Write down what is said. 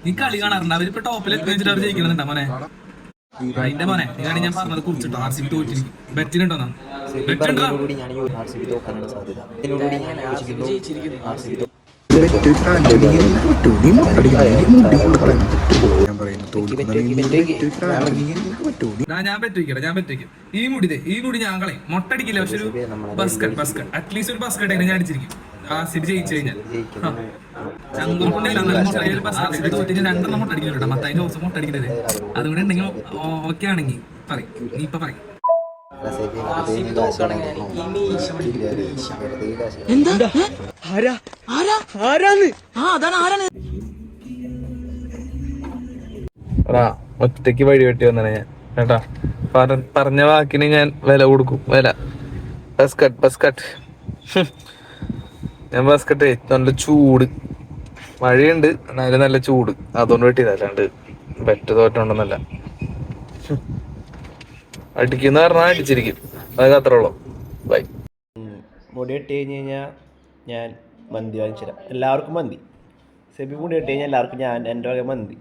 നീ കളി കാണാറുണ്ട് അവരിപ്പോ ടോപ്പിൽ എത്തി അവർ ജയിക്കുന്നുണ്ടാ മോനെ അതിന്റെ മോനെ ഇതാണ് ഞാൻ പറഞ്ഞത് കുറിച്ചിട്ടോ ആർ സി ബി തോറ്റിരിക്കും ബെറ്റിനുണ്ടോ ഞാൻ പറ്റുവയ്ക്കാം ഈ മുടി ഞാൻ കളയും മൊട്ടടിക്കില്ല പക്ഷെ ഒരു ബസ്കറ്റ് അറ്റ്ലീസ്റ്റ് ഒരു ബസ്കറ്റ് ഞാൻ അടിച്ചിരിക്കും ആ സിറ്റി ജയിച്ചു കഴിഞ്ഞാൽ രണ്ടെണ്ണം മുട്ടടിക്കുന്നുണ്ട് മത്തതിന്റെ ദിവസം മുട്ടടിക്കുന്നത് അതുകൊണ്ട് ഉണ്ടെങ്കിൽ ഓക്കെ ആണെങ്കിൽ പറയും നീ ഇപ്പൊ പറയും ഒറ്റയ്ക്ക് വഴി വെട്ടി വന്നാണ് ഞാൻ കേട്ടാ പറഞ്ഞ വാക്കിന് ഞാൻ വില കൊടുക്കും വില ബസ്കറ്റ് ഞാൻ ബസ്കറ്റ് നല്ല ചൂട് മഴയുണ്ട് എന്നാലും നല്ല ചൂട് അതുകൊണ്ട് വെട്ടിയതാ അല്ലാണ്ട് ബെറ്റ് തോറ്റോണ്ടെന്നല്ല അടിക്കുന്ന പറഞ്ഞാൽ അടിച്ചിരിക്കും അതൊക്കെ അത്രേ ഉള്ളൂ ബൈ. മുടി വെട്ടി കഴിഞ്ഞ് കഴിഞ്ഞാൽ ഞാൻ മന്തി വാങ്ങിച്ചു തരാം എല്ലാവർക്കും മന്തി സെബി മുടി വെട്ടി കഴിഞ്ഞാൽ എല്ലാവർക്കും ഞാൻ എൻ്റെ വക മന്തി